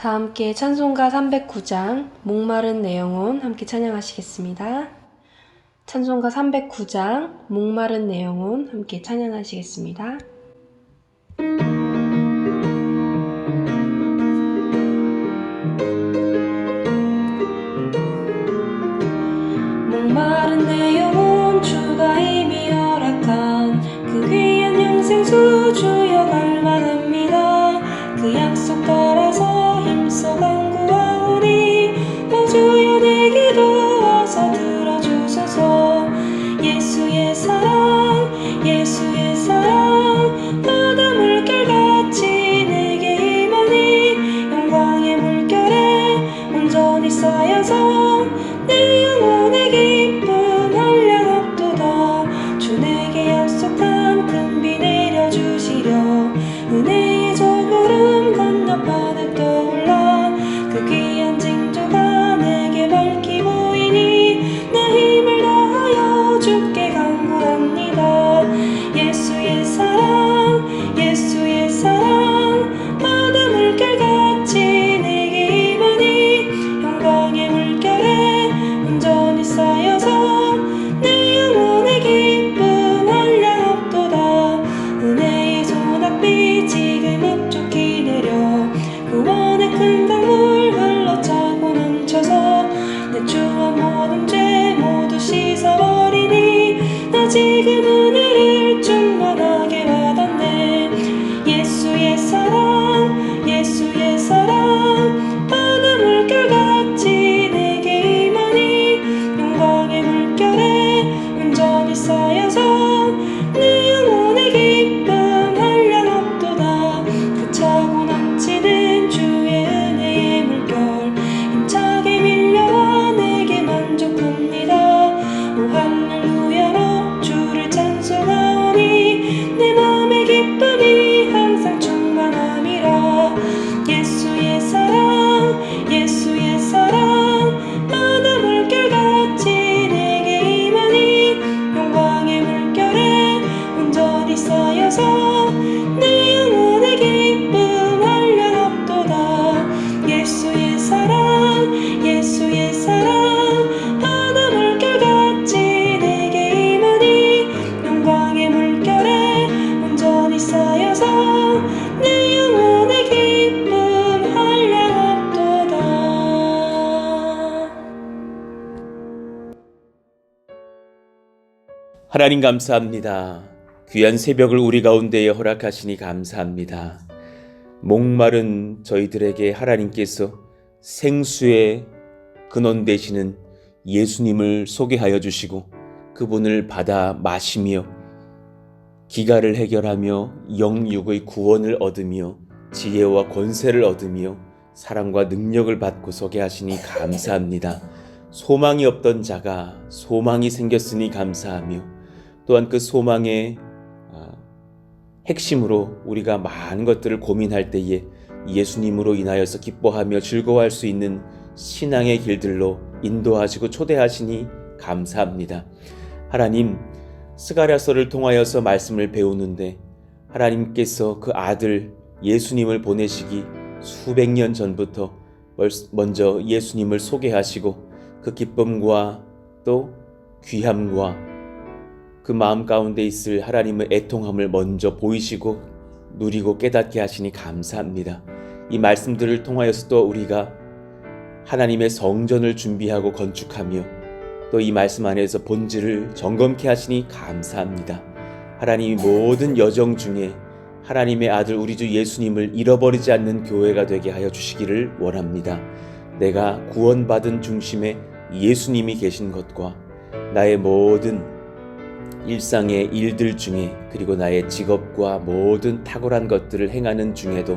다 함께 찬송가 309장 목마른 내 영혼 함께 찬양하시겠습니다. 찬송가 309장 목마른 내 영혼 함께 찬양하시겠습니다. 목마른 내 영혼 주가 이미 허락한 그 귀한 영생수 주여 갈망합니다. 그 약속 따라서 힘써 간구하오니 오 주여 내 기도 와서 들어주소서. 예수의 사랑 예수의 사랑 바다 물결같이 내게 임하니 영광의 물결에 온전히 쌓여서 내 영혼의 기쁨 한량없도다. 주 내게 약속한 큰 비 내려주시려 은혜의 저구름 건너편에 떠올라 그 귀한 징조가 내게 밝히 보이니 내 힘을 다하여 주께 간구합니다. 예수의 사랑 예수의 사랑 바다 물결같이 내게 임하니 영광의 물결에 온전히 쌓여서 내 영혼의 기쁨 한량없도다. 은혜의 소낙비 지금 흡족히 내려 구원의 큰 강물 흘러차고 넘쳐서 내 추한 모든 죄 모두 씻어버리니 나 지금 은혜를 충만하게 받았네. 예수의 사랑 예수의 사랑 바다 물결같이 내게 임하니 영광의 물결에 온전히 쌓여서 내 영혼의 기쁨 한량없도다. 그 차고 넘치는 주의 은혜의 물결 힘차게 밀려와 내게 만족합니다. 오 할렐루야로 주를 찬송하오니 내 맘의 기쁨이 항상 충만함이라. 예수의 사랑 예수의 사랑 바다 물결같이 내게 임하니 영광의 물결에 온전히 쌓여서 내 영혼의 기쁨 한량없도다. 예수의 사랑 예수의 사랑 바다 물결같이 내게 임하니 영광의 물결에 온전히 쌓여서 내 영혼의 기쁨 한량없도다. 하나님 감사합니다. 귀한 새벽을 우리 가운데에 허락하시니 감사합니다. 목마른 저희들에게 하나님께서 생수의 근원 되시는 예수님을 소개하여 주시고 그분을 받아 마시며 기가를 해결하며 영육의 구원을 얻으며 지혜와 권세를 얻으며 사랑과 능력을 받고 서게 하시니 감사합니다. 소망이 없던 자가 소망이 생겼으니 감사하며 또한 그 소망의 핵심으로 우리가 많은 것들을 고민할 때에 예수님으로 인하여서 기뻐하며 즐거워할 수 있는 신앙의 길들로 인도하시고 초대하시니 감사합니다. 하나님, 스가랴서를 통하여서 말씀을 배우는데 하나님께서 그 아들 예수님을 보내시기 수백 년 전부터 먼저 예수님을 소개하시고 그 기쁨과 또 귀함과 그 마음 가운데 있을 하나님의 애통함을 먼저 보이시고 누리고 깨닫게 하시니 감사합니다. 이 말씀들을 통하여서 또 우리가 하나님의 성전을 준비하고 건축하며 또 이 말씀 안에서 본질을 점검케 하시니 감사합니다. 하나님이 모든 여정 중에 하나님의 아들 우리 주 예수님을 잃어버리지 않는 교회가 되게 하여 주시기를 원합니다. 내가 구원받은 중심에 예수님이 계신 것과 나의 모든 일상의 일들 중에 그리고 나의 직업과 모든 탁월한 것들을 행하는 중에도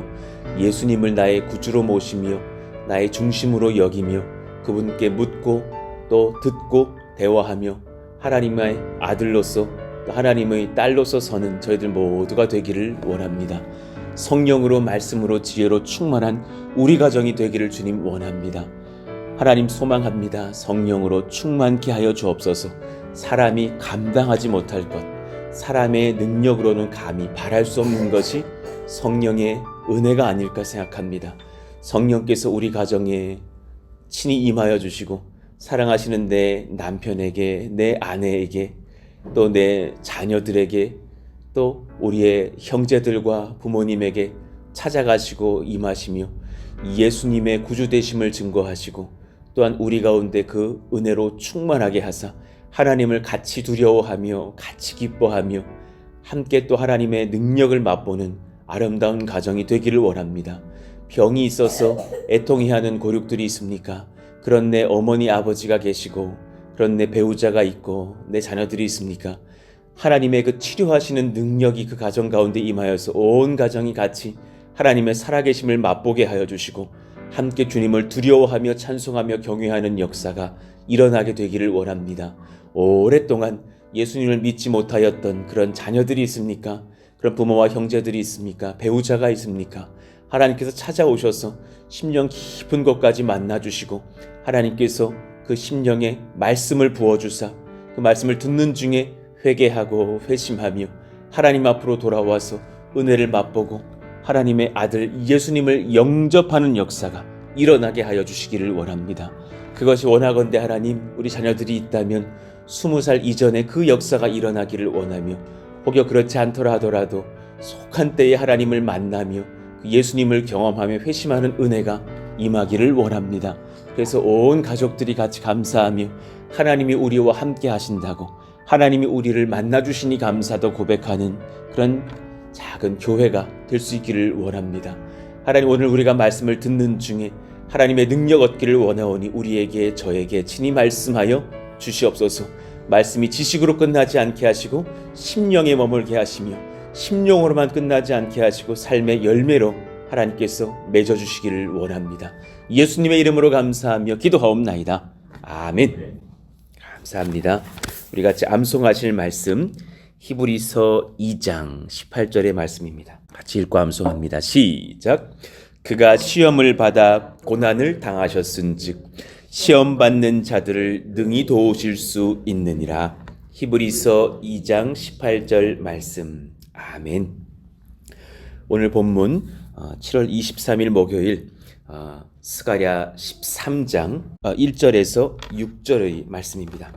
예수님을 나의 구주로 모시며 나의 중심으로 여기며 그분께 묻고 또 듣고 대화하며 하나님의 아들로서 또 하나님의 딸로서 서는 저희들 모두가 되기를 원합니다. 성령으로 말씀으로 지혜로 충만한 우리 가정이 되기를 주님 원합니다. 하나님 소망합니다. 성령으로 충만케 하여 주옵소서. 사람이 감당하지 못할 것, 사람의 능력으로는 감히 바랄 수 없는 것이 성령의 은혜가 아닐까 생각합니다. 성령께서 우리 가정에 친히 임하여 주시고 사랑하시는 내 남편에게, 내 아내에게, 또 내 자녀들에게, 또 우리의 형제들과 부모님에게 찾아가시고 임하시며 예수님의 구주되심을 증거하시고 또한 우리 가운데 그 은혜로 충만하게 하사 하나님을 같이 두려워하며 같이 기뻐하며 함께 또 하나님의 능력을 맛보는 아름다운 가정이 되기를 원합니다. 병이 있어서 애통해하는 고륙들이 있습니까? 그런 내 어머니 아버지가 계시고 그런 내 배우자가 있고 내 자녀들이 있습니까? 하나님의 그 치료하시는 능력이 그 가정 가운데 임하여서 온 가정이 같이 하나님의 살아계심을 맛보게 하여 주시고 함께 주님을 두려워하며 찬송하며 경외하는 역사가 일어나게 되기를 원합니다. 오랫동안 예수님을 믿지 못하였던 그런 자녀들이 있습니까? 그런 부모와 형제들이 있습니까? 배우자가 있습니까? 하나님께서 찾아오셔서 심령 깊은 곳까지 만나주시고 하나님께서 그 심령에 말씀을 부어주사 그 말씀을 듣는 중에 회개하고 회심하며 하나님 앞으로 돌아와서 은혜를 맛보고 하나님의 아들 예수님을 영접하는 역사가 일어나게 하여 주시기를 원합니다. 그것이 원하건대 하나님, 우리 자녀들이 있다면 20살 이전에 그 역사가 일어나기를 원하며 혹여 그렇지 않더라 하더라도 속한 때에 하나님을 만나며 예수님을 경험하며 회심하는 은혜가 임하기를 원합니다. 그래서 온 가족들이 같이 감사하며 하나님이 우리와 함께 하신다고 하나님이 우리를 만나주시니 감사도 고백하는 그런 작은 교회가 될 수 있기를 원합니다. 하나님, 오늘 우리가 말씀을 듣는 중에 하나님의 능력 얻기를 원하오니 우리에게 저에게 친히 말씀하여 주시옵소서. 말씀이 지식으로 끝나지 않게 하시고 심령에 머물게 하시며 심령으로만 끝나지 않게 하시고 삶의 열매로 하나님께서 맺어주시기를 원합니다. 예수님의 이름으로 감사하며 기도하옵나이다. 아멘. 감사합니다. 우리 같이 암송하실 말씀 히브리서 2장 18절의 말씀입니다. 같이 읽고 암송합니다. 시작. 그가 시험을 받아 고난을 당하셨은즉 시험 받는 자들을 능히 도우실 수 있느니라. 히브리서 2장 18절 말씀. 아멘. 오늘 본문 7월 23일 목요일 스가랴 13장 1절에서 6절의 말씀입니다.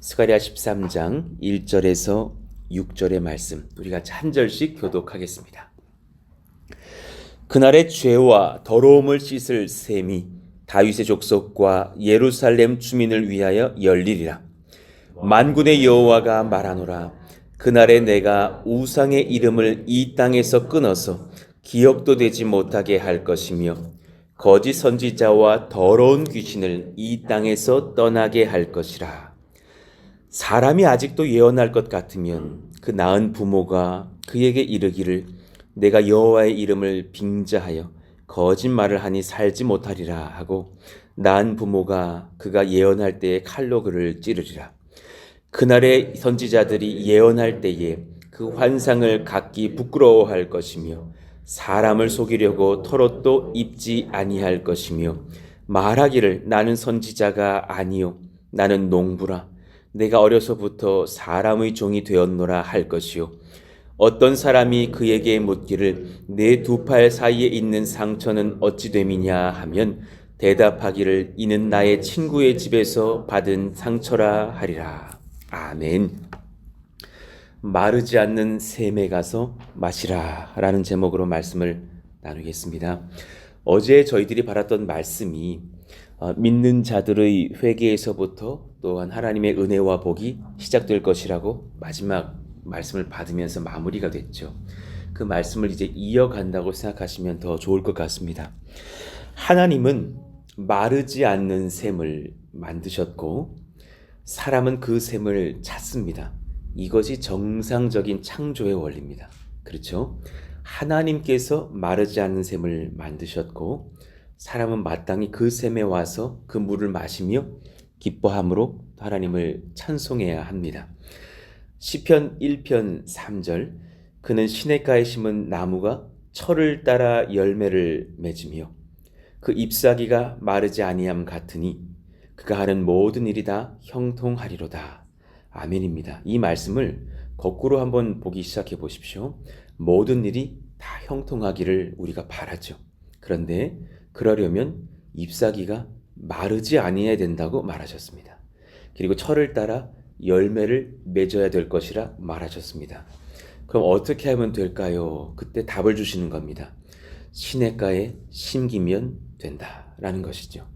스가랴 13장 1절에서 6절의 말씀, 우리 같이 한 절씩 교독하겠습니다. 그날의 죄와 더러움을 씻을 셈이 다윗의 족속과 예루살렘 주민을 위하여 열리리라. 만군의 여호와가 말하노라. 그날에 내가 우상의 이름을 이 땅에서 끊어서 기억도 되지 못하게 할 것이며 거짓 선지자와 더러운 귀신을 이 땅에서 떠나게 할 것이라. 사람이 아직도 예언할 것 같으면 그 낳은 부모가 그에게 이르기를 내가 여호와의 이름을 빙자하여 거짓말을 하니 살지 못하리라 하고 낳은 부모가 그가 예언할 때에 칼로 그를 찌르리라. 그날에 선지자들이 예언할 때에 그 환상을 각기 부끄러워할 것이며 사람을 속이려고 털옷도 입지 아니할 것이며 말하기를 나는 선지자가 아니요 나는 농부라 내가 어려서부터 사람의 종이 되었노라 할 것이요 어떤 사람이 그에게 묻기를 내 두 팔 사이에 있는 상처는 어찌 됨이냐 하면 대답하기를 이는 나의 친구의 집에서 받은 상처라 하리라. 아멘. 마르지 않는 샘에 가서 마시라 라는 제목으로 말씀을 나누겠습니다. 어제 저희들이 받았던 말씀이 믿는 자들의 회개에서부터 또한 하나님의 은혜와 복이 시작될 것이라고 마지막 말씀을 받으면서 마무리가 됐죠. 그 말씀을 이제 이어간다고 생각하시면 더 좋을 것 같습니다. 하나님은 마르지 않는 샘을 만드셨고 사람은 그 샘을 찾습니다. 이것이 정상적인 창조의 원리입니다. 그렇죠? 하나님께서 마르지 않는 샘을 만드셨고 사람은 마땅히 그 샘에 와서 그 물을 마시며 기뻐함으로 하나님을 찬송해야 합니다. 시편 1편 3절 그는 시냇가에 심은 나무가 철을 따라 열매를 맺으며 그 잎사귀가 마르지 아니함 같으니 그가 하는 모든 일이 다 형통하리로다. 아멘입니다. 이 말씀을 거꾸로 한번 보기 시작해 보십시오. 모든 일이 다 형통하기를 우리가 바라죠. 그런데 그러려면 잎사귀가 마르지 아니해야 된다고 말하셨습니다. 그리고 철을 따라 열매를 맺어야 될 것이라 말하셨습니다. 그럼 어떻게 하면 될까요? 그때 답을 주시는 겁니다. 시냇가에 심기면 된다라는 것이죠.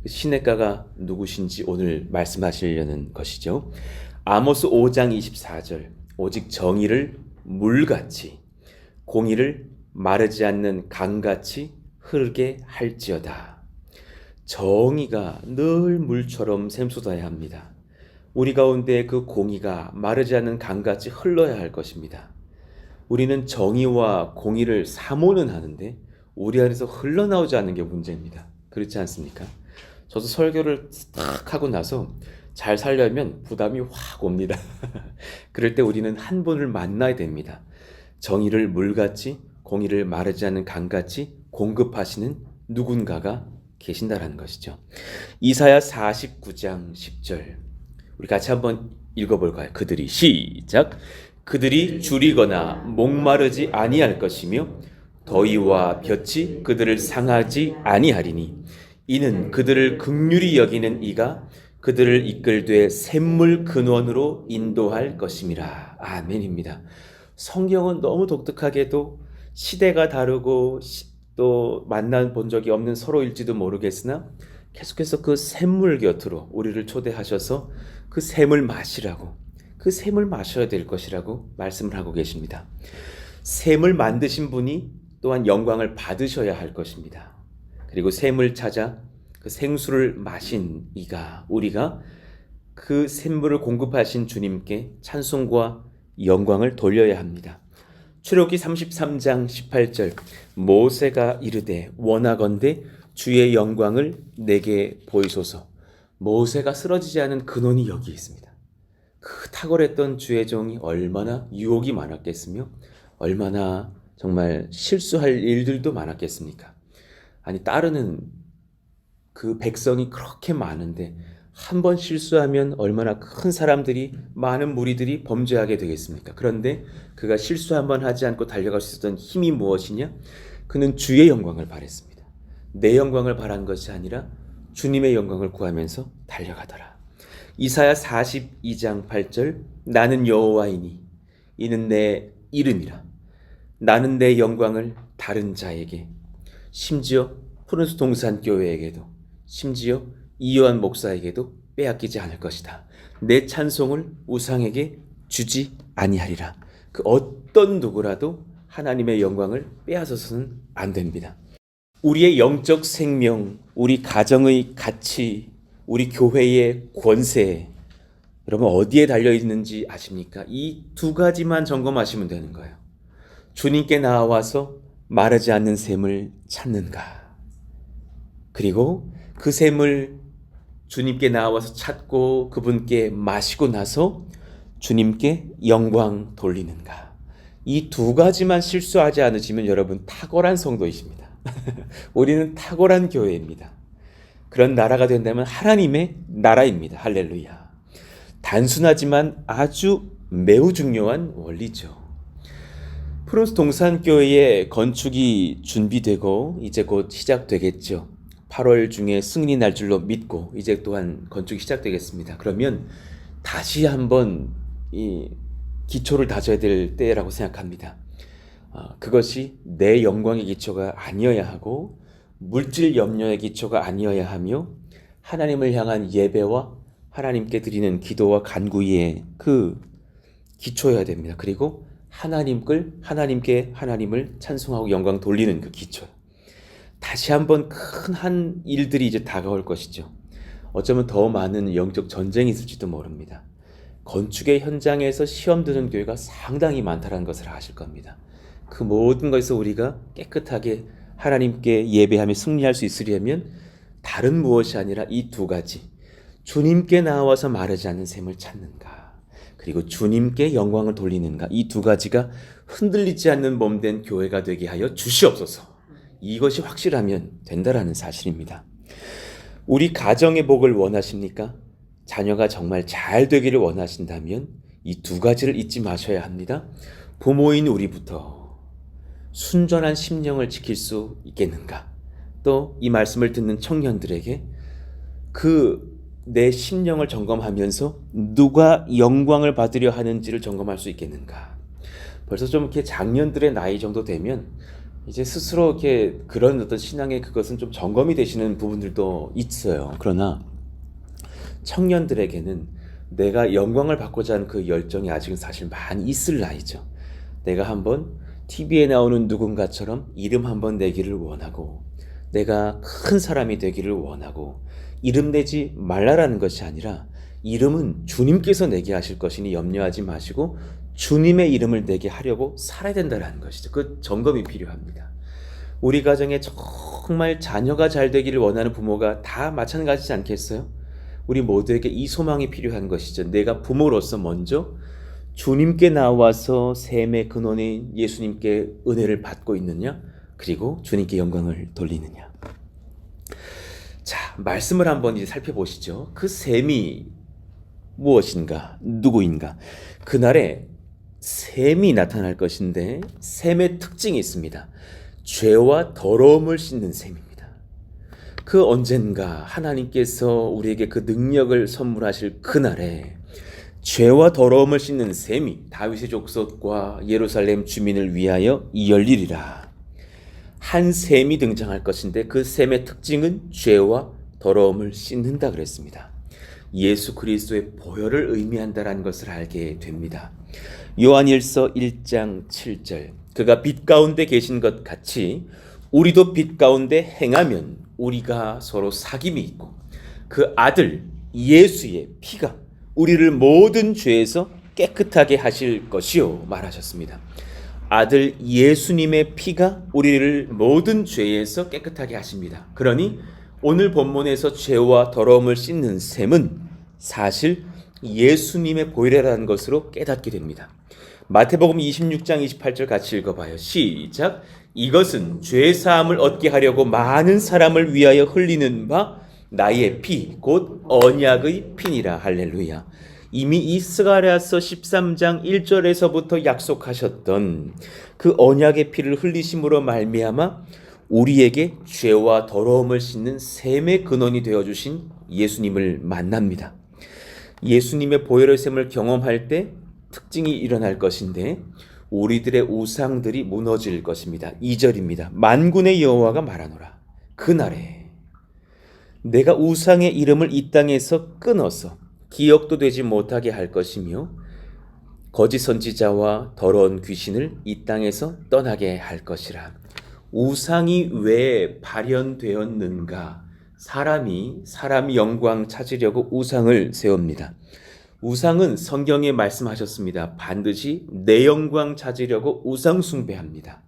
시냇가가 누구신지 오늘 말씀하시려는 것이죠. 아모스 5장 24절 오직 정의를 물같이 공의를 마르지 않는 강같이 흐르게 할지어다. 정의가 늘 물처럼 샘솟아야 합니다. 우리 가운데 그 공의가 마르지 않는 강같이 흘러야 할 것입니다. 우리는 정의와 공의를 사모는 하는데 우리 안에서 흘러나오지 않는 게 문제입니다. 그렇지 않습니까? 저도 설교를 딱 하고 나서 잘 살려면 부담이 확 옵니다. 그럴 때 우리는 한 분을 만나야 됩니다. 정의를 물같이 공의를 마르지 않는 강같이 공급하시는 누군가가 계신다라는 것이죠. 이사야 49장 10절 우리 같이 한번 읽어볼까요? 그들이 시작 그들이 줄이거나 목마르지 아니할 것이며 더위와 볕이 그들을 상하지 아니하리니 이는 그들을 긍휼히 여기는 이가 그들을 이끌되 샘물 근원으로 인도할 것임이라. 아멘입니다. 성경은 너무 독특하게도 시대가 다르고 또 만나본 적이 없는 서로일지도 모르겠으나 계속해서 그 샘물 곁으로 우리를 초대하셔서 그 샘을 마시라고 그 샘을 마셔야 될 것이라고 말씀을 하고 계십니다. 샘을 만드신 분이 또한 영광을 받으셔야 할 것입니다. 그리고 샘을 찾아 그 생수를 마신 이가 우리가 그 샘물을 공급하신 주님께 찬송과 영광을 돌려야 합니다. 출애굽기 33장 18절 모세가 이르되 원하건대 주의 영광을 내게 보이소서. 모세가 쓰러지지 않은 근원이 여기 있습니다. 그 탁월했던 주의 종이 얼마나 유혹이 많았겠으며 얼마나 정말 실수할 일들도 많았겠습니까? 아니 따르는 그 백성이 그렇게 많은데 한 번 실수하면 얼마나 큰 사람들이 많은 무리들이 범죄하게 되겠습니까? 그런데 그가 실수 한 번 하지 않고 달려갈 수 있었던 힘이 무엇이냐? 그는 주의 영광을 바랬습니다. 내 영광을 바란 것이 아니라 주님의 영광을 구하면서 달려가더라. 이사야 42장 8절 나는 여호와이니 이는 내 이름이라. 나는 내 영광을 다른 자에게 심지어 푸른수 동산교회에게도 심지어 이요한 목사에게도 빼앗기지 않을 것이다. 내 찬송을 우상에게 주지 아니하리라. 그 어떤 누구라도 하나님의 영광을 빼앗아서는 안 됩니다. 우리의 영적 생명, 우리 가정의 가치, 우리 교회의 권세, 여러분 어디에 달려있는지 아십니까? 이 두 가지만 점검하시면 되는 거예요. 주님께 나와서 마르지 않는 샘을 찾는가? 그리고 그 샘을 주님께 나와서 찾고 그분께 마시고 나서 주님께 영광 돌리는가? 이 두 가지만 실수하지 않으시면 여러분 탁월한 성도이십니다. 우리는 탁월한 교회입니다. 그런 나라가 된다면 하나님의 나라입니다. 할렐루야. 단순하지만 아주 매우 중요한 원리죠. 푸른수 동산교회의 건축이 준비되고 이제 곧 시작되겠죠. 8월 중에 승인이 날 줄로 믿고 이제 또한 건축이 시작되겠습니다. 그러면 다시 한번 이 기초를 다져야 될 때라고 생각합니다. 그것이 내 영광의 기초가 아니어야 하고 물질 염려의 기초가 아니어야 하며 하나님을 향한 예배와 하나님께 드리는 기도와 간구의 그 기초여야 됩니다. 그리고 하나님께 하나님을 찬송하고 영광 돌리는 그 기초. 다시 한번 큰 한 일들이 이제 다가올 것이죠. 어쩌면 더 많은 영적 전쟁이 있을지도 모릅니다. 건축의 현장에서 시험 드는 교회가 상당히 많다는 것을 아실 겁니다. 그 모든 것에서 우리가 깨끗하게 하나님께 예배하며 승리할 수 있으려면 다른 무엇이 아니라 이 두 가지, 주님께 나와서 마르지 않는 샘을 찾는가, 그리고 주님께 영광을 돌리는가, 이 두 가지가 흔들리지 않는 몸된 교회가 되게 하여 주시옵소서. 이것이 확실하면 된다라는 사실입니다. 우리 가정의 복을 원하십니까? 자녀가 정말 잘 되기를 원하신다면 이 두 가지를 잊지 마셔야 합니다. 부모인 우리부터 순전한 심령을 지킬 수 있겠는가? 또 이 말씀을 듣는 청년들에게 내 심령을 점검하면서 누가 영광을 받으려 하는지를 점검할 수 있겠는가. 벌써 좀 이렇게 장년들의 나이 정도 되면 이제 스스로 이렇게 그런 어떤 신앙의 그것은 좀 점검이 되시는 부분들도 있어요. 그러나 청년들에게는 내가 영광을 받고자 하는 그 열정이 아직은 사실 많이 있을 나이죠. 내가 한번 TV에 나오는 누군가처럼 이름 한번 내기를 원하고, 내가 큰 사람이 되기를 원하고, 이름 내지 말라라는 것이 아니라 이름은 주님께서 내게 하실 것이니 염려하지 마시고 주님의 이름을 내게 하려고 살아야 된다는 것이죠. 그 점검이 필요합니다. 우리 가정에 정말 자녀가 잘 되기를 원하는 부모가 다 마찬가지지 않겠어요? 우리 모두에게 이 소망이 필요한 것이죠. 내가 부모로서 먼저 주님께 나와서 샘의 근원인 예수님께 은혜를 받고 있느냐, 그리고 주님께 영광을 돌리느냐. 자, 말씀을 한번 이제 살펴보시죠. 그 샘이 무엇인가, 누구인가? 그날에 샘이 나타날 것인데 샘의 특징이 있습니다. 죄와 더러움을 씻는 샘입니다. 그 언젠가 하나님께서 우리에게 그 능력을 선물하실 그날에 죄와 더러움을 씻는 샘이 다윗의 족속과 예루살렘 주민을 위하여 열리리라. 한 샘이 등장할 것인데 그 샘의 특징은 죄와 더러움을 씻는다 그랬습니다. 예수 그리스도의 보혈을 의미한다라는 것을 알게 됩니다. 요한일서 1장 7절, 그가 빛 가운데 계신 것 같이 우리도 빛 가운데 행하면 우리가 서로 사귐이 있고 그 아들 예수의 피가 우리를 모든 죄에서 깨끗하게 하실 것이요 말하셨습니다. 아들 예수님의 피가 우리를 모든 죄에서 깨끗하게 하십니다. 그러니 오늘 본문에서 죄와 더러움을 씻는 셈은 사실 예수님의 보혈이라는 것으로 깨닫게 됩니다. 마태복음 26장 28절 같이 읽어봐요. 시작. 이것은 죄 사함을 얻게 하려고 많은 사람을 위하여 흘리는 바 나의 피, 곧 언약의 피니라. 할렐루야. 이미 이 스가랴서 13장 1절에서부터 약속하셨던 그 언약의 피를 흘리심으로 말미암아 우리에게 죄와 더러움을 씻는 샘의 근원이 되어주신 예수님을 만납니다. 예수님의 보혈의 샘을 경험할 때 특징이 일어날 것인데 우리들의 우상들이 무너질 것입니다. 2절입니다. 만군의 여호와가 말하노라. 그날에 내가 우상의 이름을 이 땅에서 끊어서 기억도 되지 못하게 할 것이며 거짓 선지자와 더러운 귀신을 이 땅에서 떠나게 할 것이라. 우상이 왜 발현되었는가? 사람이 영광 찾으려고 우상을 세웁니다. 우상은 성경에 말씀하셨습니다. 반드시 내 영광 찾으려고 우상 숭배합니다.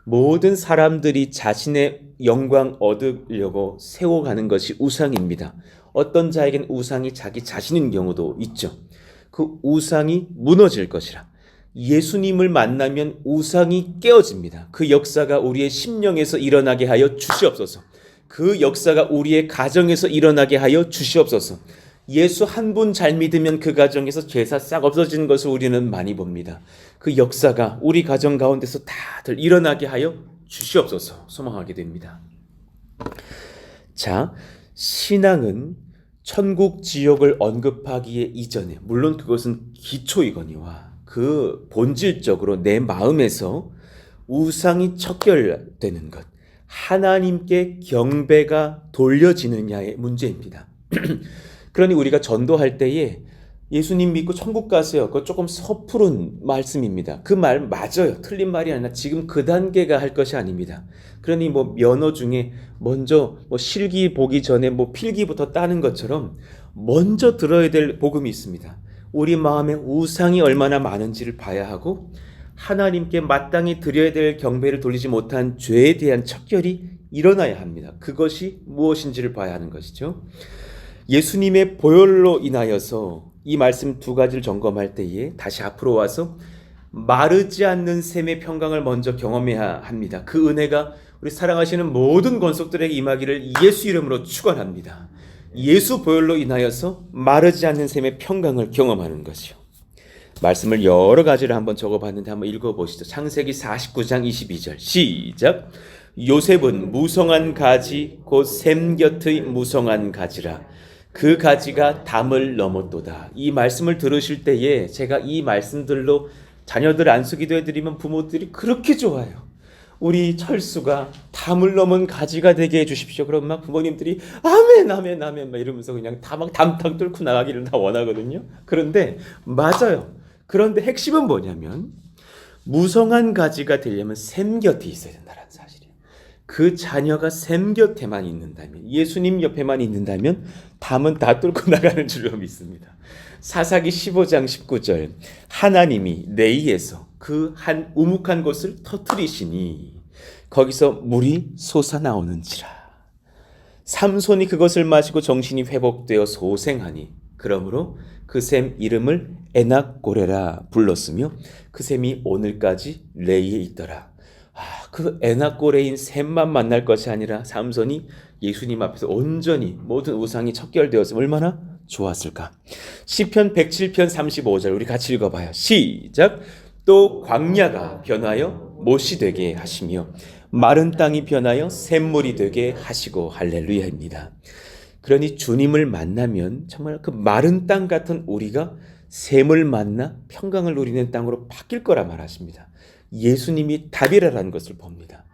모든 사람들이 자신의 영광 얻으려고 세워가는 것이 우상입니다. 어떤 자에겐 우상이 자기 자신인 경우도 있죠. 그 우상이 무너질 것이라. 예수님을 만나면 우상이 깨어집니다. 그 역사가 우리의 심령에서 일어나게 하여 주시옵소서. 그 역사가 우리의 가정에서 일어나게 하여 주시옵소서. 예수 한 분 잘 믿으면 그 가정에서 죄사 싹 없어지는 것을 우리는 많이 봅니다. 그 역사가 우리 가정 가운데서 다들 일어나게 하여 주시옵소서 소망하게 됩니다. 자, 신앙은 천국 지옥을 언급하기에 이전에, 물론 그것은 기초이거니와 그 본질적으로 내 마음에서 우상이 척결되는 것, 하나님께 경배가 돌려지느냐의 문제입니다. 그러니 우리가 전도할 때에 예수님 믿고 천국 가세요. 그거 조금 섣부른 말씀입니다. 그 말 맞아요. 틀린 말이 아니라 지금 그 단계가 할 것이 아닙니다. 그러니 면허 중에 먼저 실기 보기 전에 필기부터 따는 것처럼 먼저 들어야 될 복음이 있습니다. 우리 마음에 우상이 얼마나 많은지를 봐야 하고 하나님께 마땅히 드려야 될 경배를 돌리지 못한 죄에 대한 척결이 일어나야 합니다. 그것이 무엇인지를 봐야 하는 것이죠. 예수님의 보혈로 인하여서 이 말씀 두 가지를 점검할 때에 다시 앞으로 와서 마르지 않는 샘의 평강을 먼저 경험해야 합니다. 그 은혜가 우리 사랑하시는 모든 권속들에게 임하기를 예수 이름으로 축원합니다. 예수 보혈로 인하여서 마르지 않는 샘의 평강을 경험하는 것이요. 말씀을 여러 가지를 한번 적어봤는데 한번 읽어보시죠. 창세기 49장 22절 시작. 요셉은 무성한 가지 곧 샘 곁의 무성한 가지라. 그 가지가 담을 넘었도다. 이 말씀을 들으실 때에 제가 이 말씀들로 자녀들 안수기도 해드리면 부모들이 그렇게 좋아요. 우리 철수가 담을 넘은 가지가 되게 해주십시오. 그럼 막 부모님들이 아멘 아멘 아멘 막 이러면서 그냥 다 막 담탕 뚫고 나가기를 다 원하거든요. 그런데 맞아요. 그런데 핵심은 뭐냐면 무성한 가지가 되려면 샘 곁에 있어야 된다는 사실이에요. 그 자녀가 샘 곁에만 있는다면, 예수님 옆에만 있는다면 담은 다 뚫고 나가는 줄로 믿습니다. 사사기 15장 19절 하나님이 내이에서 그 한 우묵한 곳을 터뜨리시니 거기서 물이 솟아나오는지라. 삼손이 그것을 마시고 정신이 회복되어 소생하니 그러므로 그 샘 이름을 에낙고레라 불렀으며 그 샘이 오늘까지 레이에 있더라. 그 에낙고레인 샘만 만날 것이 아니라 삼손이 예수님 앞에서 온전히 모든 우상이 척결되었으면 얼마나 좋았을까. 시편 107편 35절 우리 같이 읽어봐요. 시작. 또 광야가 변하여 못이 되게 하시며 마른 땅이 변하여 샘물이 되게 하시고 할렐루야입니다. 그러니 주님을 만나면 정말 그 마른 땅 같은 우리가 샘을 만나 평강을 누리는 땅으로 바뀔 거라 말하십니다. 예수님이 답이라는 것을 봅니다.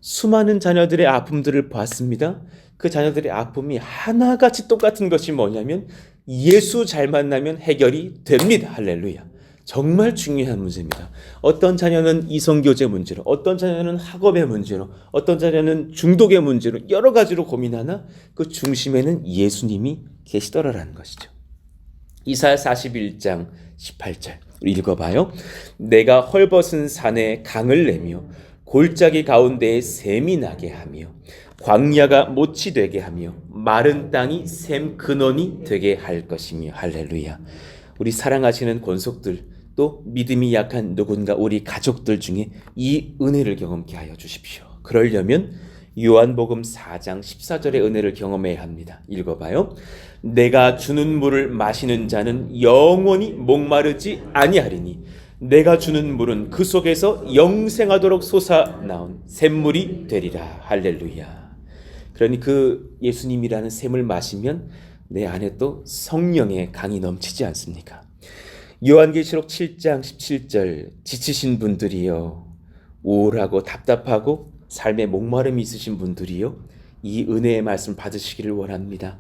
수많은 자녀들의 아픔들을 봤습니다. 그 자녀들의 아픔이 하나같이 똑같은 것이 뭐냐면 예수 잘 만나면 해결이 됩니다. 할렐루야. 정말 중요한 문제입니다. 어떤 자녀는 이성교제 문제로, 어떤 자녀는 학업의 문제로, 어떤 자녀는 중독의 문제로 여러 가지로 고민하나 그 중심에는 예수님이 계시더라라는 것이죠. 이사야 41장 18절 우리 읽어봐요. 내가 헐벗은 산에 강을 내며 골짜기 가운데에 샘이 나게 하며 광야가 못이 되게 하며 마른 땅이 샘 근원이 되게 할 것이며 할렐루야. 우리 사랑하시는 권속들 또 믿음이 약한 누군가 우리 가족들 중에 이 은혜를 경험케 하여 주십시오. 그러려면 요한복음 4장 14절의 은혜를 경험해야 합니다. 읽어봐요. 내가 주는 물을 마시는 자는 영원히 목마르지 아니하리니 내가 주는 물은 그 속에서 영생하도록 솟아나온 샘물이 되리라. 할렐루야. 그러니 그 예수님이라는 샘을 마시면 내 안에 또 성령의 강이 넘치지 않습니까? 요한계시록 7장 17절 지치신 분들이요 우울하고 답답하고 삶에 목마름이 있으신 분들이요 이 은혜의 말씀 받으시기를 원합니다.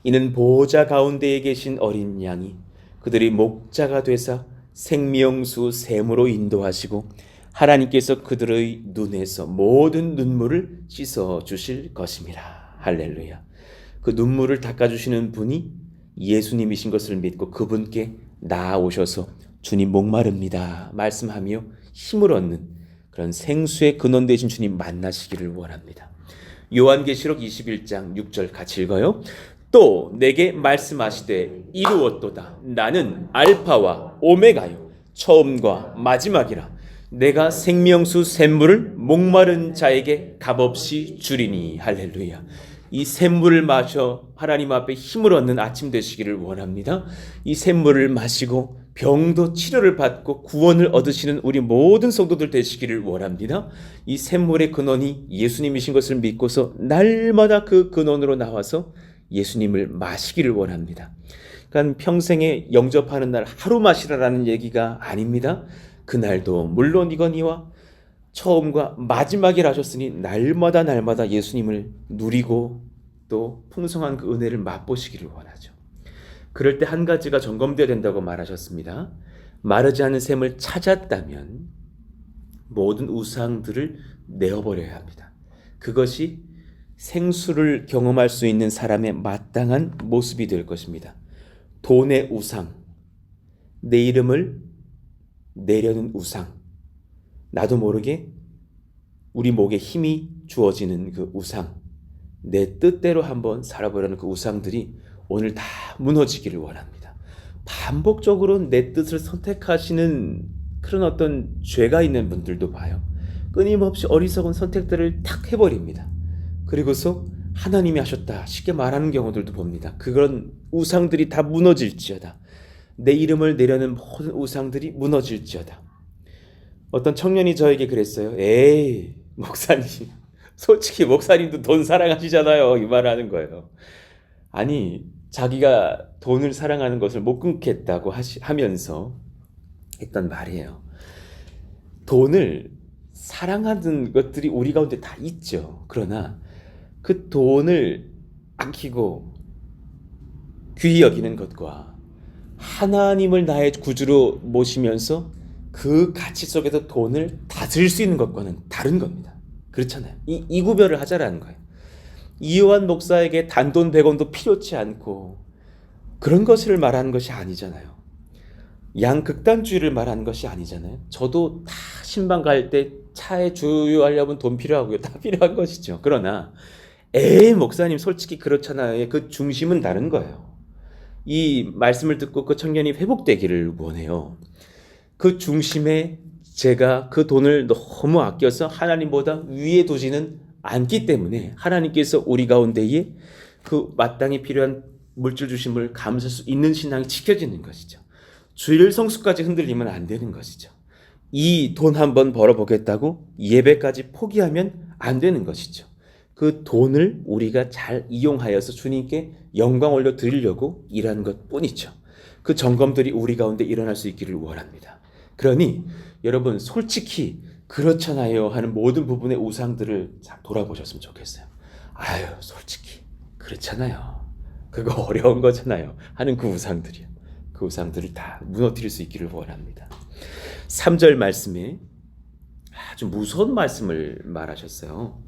이는 보호자 가운데에 계신 어린 양이 그들이 목자가 되사 생명수 샘으로 인도하시고 하나님께서 그들의 눈에서 모든 눈물을 씻어 주실 것입니다. 할렐루야. 그 눈물을 닦아주시는 분이 예수님이신 것을 믿고 그분께 나아오셔서 주님 목마릅니다 말씀하며 힘을 얻는 그런 생수의 근원 되신 주님 만나시기를 원합니다. 요한계시록 21장 6절 같이 읽어요. 또 내게 말씀하시되 이루었도다. 나는 알파와 오메가요 처음과 마지막이라. 내가 생명수 샘물을 목마른 자에게 값없이 주리니. 할렐루야. 이 샘물을 마셔 하나님 앞에 힘을 얻는 아침 되시기를 원합니다. 이 샘물을 마시고 병도 치료를 받고 구원을 얻으시는 우리 모든 성도들 되시기를 원합니다. 이 샘물의 근원이 예수님이신 것을 믿고서 날마다 그 근원으로 나와서 예수님을 마시기를 원합니다. 그러니까 평생에 영접하는 날 하루 마시라라는 얘기가 아닙니다. 그날도 물론이거니와 처음과 마지막이라 하셨으니 날마다 예수님을 누리고 또 풍성한 그 은혜를 맛보시기를 원하죠. 그럴 때 한 가지가 점검되어야 된다고 말하셨습니다. 마르지 않은 샘을 찾았다면 모든 우상들을 내어버려야 합니다. 그것이 생수를 경험할 수 있는 사람의 마땅한 모습이 될 것입니다. 돈의 우상, 내 이름을 내려는 우상, 나도 모르게 우리 목에 힘이 주어지는 그 우상, 내 뜻대로 한번 살아보려는 그 우상들이 오늘 다 무너지기를 원합니다. 반복적으로 내 뜻을 선택하시는 그런 어떤 죄가 있는 분들도 봐요. 끊임없이 어리석은 선택들을 탁 해버립니다. 그리고서 하나님이 하셨다 쉽게 말하는 경우들도 봅니다. 그런 우상들이 다 무너질지어다. 내 이름을 내려는 모든 우상들이 무너질지어다. 어떤 청년이 저에게 그랬어요. 에이 목사님 솔직히 목사님도 돈 사랑하시잖아요. 이 말을 하는 거예요. 아니, 자기가 돈을 사랑하는 것을 못 끊겠다고 하면서 했던 말이에요. 돈을 사랑하는 것들이 우리 가운데 다 있죠. 그러나 그 돈을 아끼고 귀히 여기는 것과 하나님을 나의 구주로 모시면서 그 가치 속에서 돈을 다스릴 수 있는 것과는 다른 겁니다. 그렇잖아요. 이 구별을 하자라는 거예요. 이요한 목사에게 단돈 100원도 필요치 않고 그런 것을 말하는 것이 아니잖아요. 양극단주의를 말하는 것이 아니잖아요. 저도 다 신방 갈 때 차에 주유하려면 돈 필요하고요. 다 필요한 것이죠. 그러나 목사님 솔직히 그렇잖아요. 그 중심은 다른 거예요. 이 말씀을 듣고 그 청년이 회복되기를 원해요. 그 중심에 제가 그 돈을 너무 아껴서 하나님보다 위에 두지는 않기 때문에 하나님께서 우리 가운데에 그 마땅히 필요한 물질 주심을 감사할 수 있는 신앙이 지켜지는 것이죠. 주일 성수까지 흔들리면 안 되는 것이죠. 이 돈 한번 벌어보겠다고 예배까지 포기하면 안 되는 것이죠. 그 돈을 우리가 잘 이용하여서 주님께 영광 올려 드리려고 일하는 것 뿐이죠. 그 점검들이 우리 가운데 일어날 수 있기를 원합니다. 그러니 여러분 솔직히 그렇잖아요 하는 모든 부분의 우상들을 돌아보셨으면 좋겠어요. 아유 솔직히 그렇잖아요. 그거 어려운 거잖아요 하는 그 우상들이요. 그 우상들을 다 무너뜨릴 수 있기를 원합니다. 3절 말씀에 아주 무서운 말씀을 말하셨어요.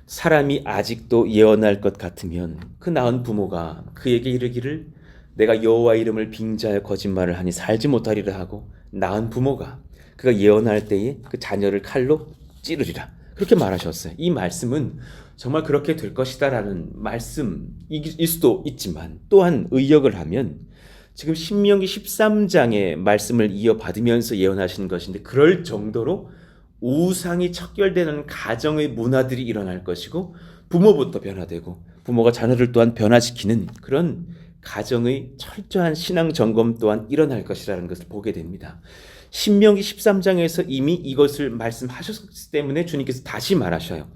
사람이 아직도 예언할 것 같으면 그 낳은 부모가 그에게 이르기를 내가 여호와 이름을 빙자하여 거짓말을 하니 살지 못하리라 하고 낳은 부모가 그가 예언할 때에 그 자녀를 칼로 찌르리라 그렇게 말하셨어요. 이 말씀은 정말 그렇게 될 것이다라는 말씀일 수도 있지만 또한 의역을 하면 지금 신명기 13장의 말씀을 이어받으면서 예언하시는 것인데 그럴 정도로 우상이 척결되는 가정의 문화들이 일어날 것이고 부모부터 변화되고 부모가 자녀를 또한 변화시키는 그런 가정의 철저한 신앙 점검 또한 일어날 것이라는 것을 보게 됩니다. 신명기 13장에서 이미 이것을 말씀하셨기 때문에 주님께서 다시 말하셔요.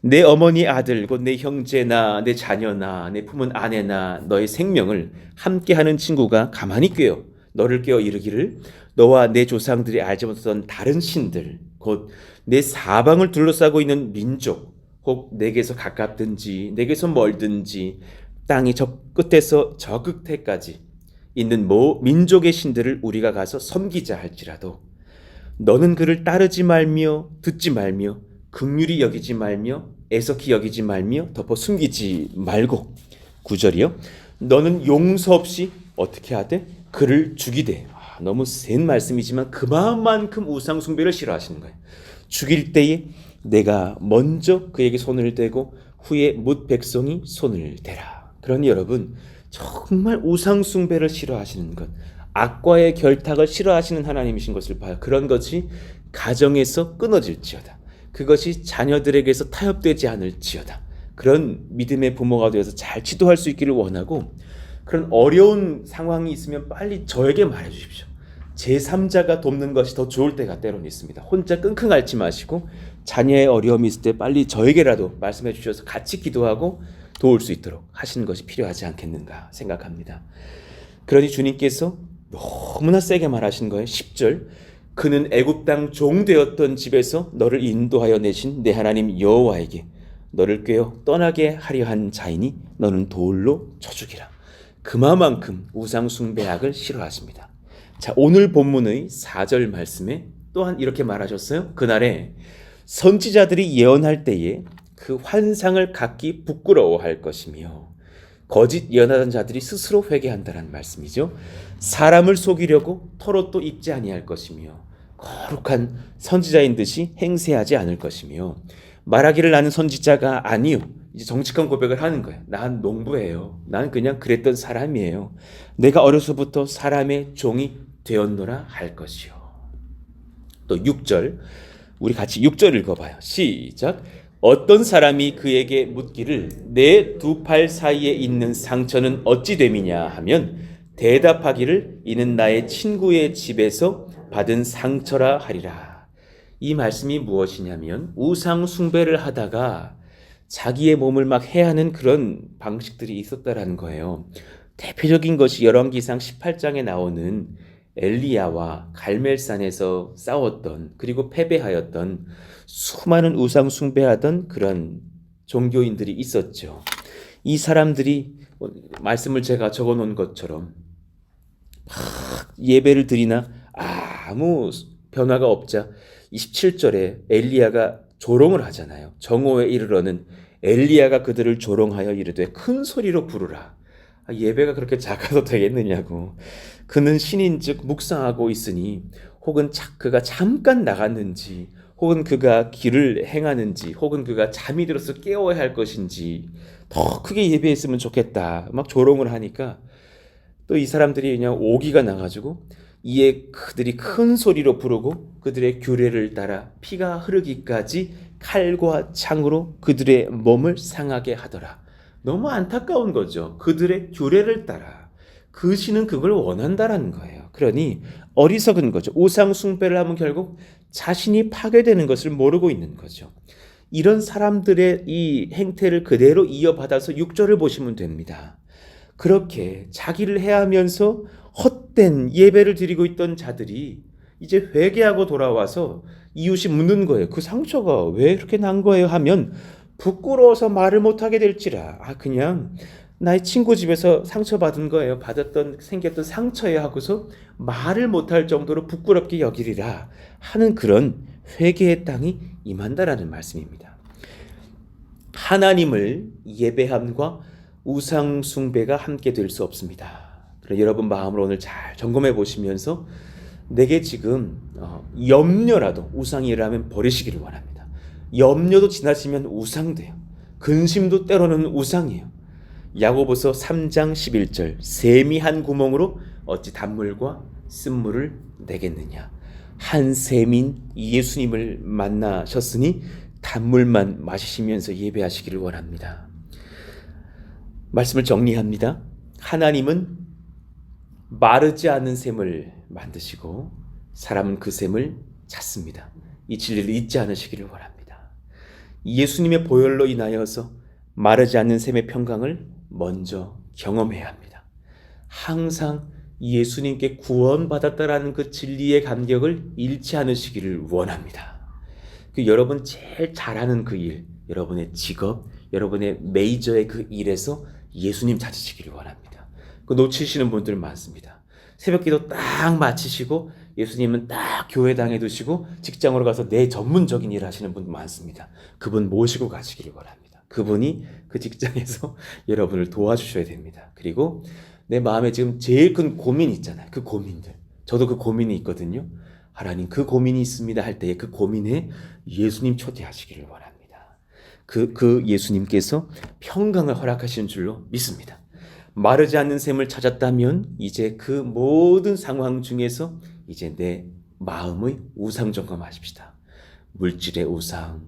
내 어머니 아들 곧 내 형제나 내 자녀나 내 품은 아내나 너의 생명을 함께하는 친구가 가만히 꾀어 너를 깨어 이르기를 너와 내 조상들이 알지 못했던 다른 신들 곧 내 사방을 둘러싸고 있는 민족 혹 내게서 가깝든지 내게서 멀든지 땅이 저 끝에서 저 끝에까지 있는 민족의 신들을 우리가 가서 섬기자 할지라도 너는 그를 따르지 말며 듣지 말며 긍휼히 여기지 말며 애석히 여기지 말며 덮어 숨기지 말고 9절이요 너는 용서 없이 어떻게 하되 그를 죽이되 너무 센 말씀이지만 그만큼 우상 숭배를 싫어하시는 거예요. 죽일 때에 내가 먼저 그에게 손을 대고 후에 뭇 백성이 손을 대라. 그러니 여러분 정말 우상 숭배를 싫어하시는 것, 악과의 결탁을 싫어하시는 하나님이신 것을 봐요. 그런 것이 가정에서 끊어질지어다. 그것이 자녀들에게서 타협되지 않을지어다. 그런 믿음의 부모가 되어서 잘 지도할 수 있기를 원하고 그런 어려운 상황이 있으면 빨리 저에게 말해 주십시오. 제3자가 돕는 것이 더 좋을 때가 때로는 있습니다. 혼자 끙끙 앓지 마시고 자녀의 어려움이 있을 때 빨리 저에게라도 말씀해 주셔서 같이 기도하고 도울 수 있도록 하시는 것이 필요하지 않겠는가 생각합니다. 그러니 주님께서 너무나 세게 말하신 거예요. 10절 그는 애굽 땅 종 되었던 집에서 너를 인도하여 내신 내 하나님 여호와에게 너를 꾀어 떠나게 하려 한 자이니 너는 돌로 쳐 죽이라. 그만큼 우상 숭배악을 싫어하십니다. 자, 오늘 본문의 4절 말씀에 또한 이렇게 말하셨어요. 그날에 선지자들이 예언할 때에 그 환상을 갖기 부끄러워할 것이며 거짓 예언하던 자들이 스스로 회개한다는 말씀이죠. 사람을 속이려고 털옷도 입지 아니할 것이며 거룩한 선지자인 듯이 행세하지 않을 것이며 말하기를 나는 선지자가 아니요. 이제 정직한 고백을 하는 거예요. 난 농부예요. 난 그냥 그랬던 사람이에요. 내가 어려서부터 사람의 종이 되었노라 할 것이요. 또 6절 우리 같이 6절 읽어봐요. 시작. 어떤 사람이 그에게 묻기를 내 두 팔 사이에 있는 상처는 어찌 됨이냐 하면 대답하기를 이는 나의 친구의 집에서 받은 상처라 하리라. 이 말씀이 무엇이냐면 우상 숭배를 하다가 자기의 몸을 막 해하는 그런 방식들이 있었다라는 거예요. 대표적인 것이 열왕기상 18장에 나오는 엘리야와 갈멜산에서 싸웠던, 그리고 패배하였던, 수많은 우상 숭배하던 그런 종교인들이 있었죠. 이 사람들이 말씀을 제가 적어 놓은 것처럼 막 예배를 드리나 아무 변화가 없자 27절에 엘리야가 조롱을 하잖아요. 정오에 이르러는 엘리야가 그들을 조롱하여 이르되 큰 소리로 부르라. 예배가 그렇게 작아도 되겠느냐고. 그는 신인즉 묵상하고 있으니, 혹은 그가 잠깐 나갔는지, 혹은 그가 길을 행하는지, 혹은 그가 잠이 들어서 깨워야 할 것인지 더 크게 예배했으면 좋겠다. 막 조롱을 하니까 또 이 사람들이 그냥 오기가 나가지고 이에 그들이 큰 소리로 부르고 그들의 규례를 따라 피가 흐르기까지 칼과 창으로 그들의 몸을 상하게 하더라. 너무 안타까운 거죠. 그들의 규례를 따라. 그 신은 그걸 원한다라는 거예요. 그러니 어리석은 거죠. 우상 숭배를 하면 결국 자신이 파괴되는 것을 모르고 있는 거죠. 이런 사람들의 이 행태를 그대로 이어받아서 6절을 보시면 됩니다. 그렇게 자기를 해하면서 헛된 예배를 드리고 있던 자들이 이제 회개하고 돌아와서 이웃이 묻는 거예요. 그 상처가 왜 그렇게 난 거예요? 하면 부끄러워서 말을 못하게 될지라. 그냥 나의 친구 집에서 상처받은 거예요. 생겼던 상처에 하고서 말을 못할 정도로 부끄럽게 여기리라 하는 그런 회개의 땅이 임한다라는 말씀입니다. 하나님을 예배함과 우상 숭배가 함께 될 수 없습니다. 그럼 여러분 마음으로 오늘 잘 점검해 보시면서 내게 지금 염려라도 우상이라면 버리시기를 원합니다. 염려도 지나치면 우상돼요. 근심도 때로는 우상이에요. 야고보서 3장 11절 샘이 한 구멍으로 어찌 단물과 쓴물을 내겠느냐. 한 샘인 예수님을 만나셨으니 단물만 마시시면서 예배하시기를 원합니다. 말씀을 정리합니다. 하나님은 마르지 않는 샘을 만드시고 사람은 그 샘을 찾습니다. 이 진리를 잊지 않으시기를 원합니다. 예수님의 보혈로 인하여서 마르지 않는 샘의 평강을 먼저 경험해야 합니다. 항상 예수님께 구원받았다라는 그 진리의 감격을 잃지 않으시기를 원합니다. 여러분 제일 잘하는 그 일, 여러분의 직업, 여러분의 메이저의 그 일에서 예수님 찾으시기를 원합니다. 놓치시는 분들 많습니다. 새벽기도 딱 마치시고 예수님은 딱 교회당에 두시고 직장으로 가서 내 전문적인 일을 하시는 분 많습니다. 그분 모시고 가시기를 원합니다. 그분이 그 직장에서 여러분을 도와주셔야 됩니다. 그리고 내 마음에 지금 제일 큰 고민 있잖아요. 그 고민들. 저도 그 고민이 있거든요. 하나님 그 고민이 있습니다 할 때에 그 고민에 예수님 초대하시기를 원합니다. 그 예수님께서 평강을 허락하시는 줄로 믿습니다. 마르지 않는 샘을 찾았다면 이제 그 모든 상황 중에서 이제 내 마음의 우상 점검하십시다. 물질의 우상,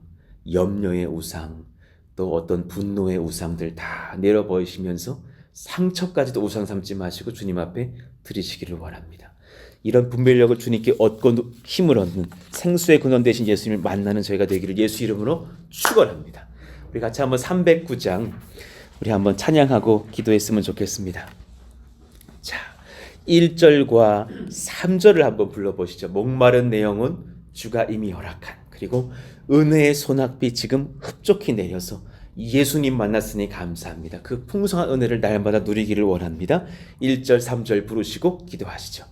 염려의 우상, 또 어떤 분노의 우상들 다 내려버리시면서 상처까지도 우상 삼지 마시고 주님 앞에 드리시기를 원합니다. 이런 분별력을 주님께 얻고 힘을 얻는 생수의 근원 되신 예수님을 만나는 저희가 되기를 예수 이름으로 축원합니다. 우리 같이 한번 309장 우리 한번 찬양하고 기도했으면 좋겠습니다. 자, 1절과 3절을 한번 불러보시죠. 목마른 내 영혼 주가 이미 허락한, 그리고 은혜의 소낙비 지금 흡족히 내려서 예수님 만났으니 감사합니다. 그 풍성한 은혜를 날마다 누리기를 원합니다. 1절 3절 부르시고 기도하시죠.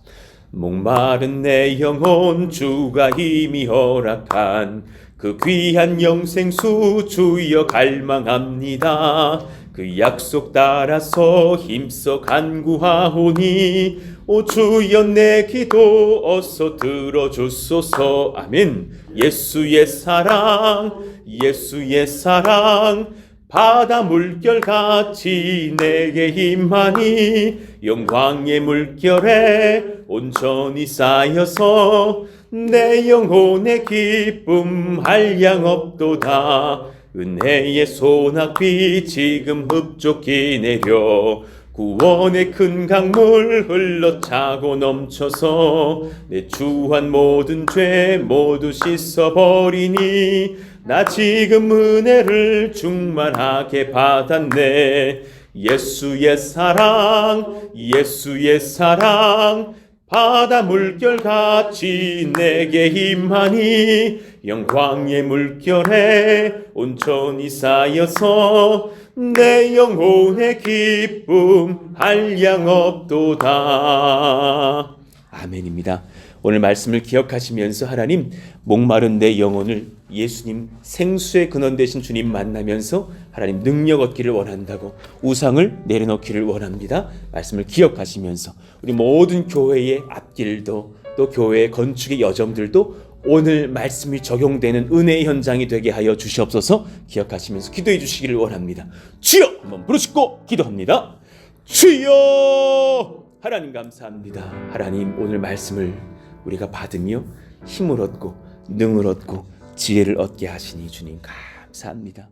목마른 내 영혼 주가 이미 허락한 그 귀한 영생수 주여 갈망합니다. 그 약속 따라서 힘써 간구하오니 오 주여 내 기도 어서 들어주소서. 아멘. 예수의 사랑 예수의 사랑 바다 물결같이 내게 임하니 영광의 물결에 온전히 쌓여서 내 영혼의 기쁨 한량 없도다. 은혜의 소낙비 지금 흡족히 내려 구원의 큰 강물 흘러차고 넘쳐서 내 주한 모든 죄 모두 씻어버리니 나 지금 은혜를 충만하게 받았네. 예수의 사랑, 예수의 사랑, 바다 물결같이 내게 임하니 영광의 물결에 온전히 쌓여서 내 영혼의 기쁨 한량 없도다. 아멘입니다. 오늘 말씀을 기억하시면서 하나님, 목마른 내 영혼을 예수님 생수의 근원 되신 주님 만나면서 하나님 능력 얻기를 원한다고 우상을 내려놓기를 원합니다. 말씀을 기억하시면서 우리 모든 교회의 앞길도 또 교회의 건축의 여정들도 오늘 말씀이 적용되는 은혜의 현장이 되게 하여 주시옵소서. 기억하시면서 기도해 주시기를 원합니다. 주여! 한번 부르시고 기도합니다. 주여! 하나님 감사합니다. 하나님, 오늘 말씀을 우리가 받으며 힘을 얻고 능을 얻고 지혜를 얻게 하시니 주님 감사합니다.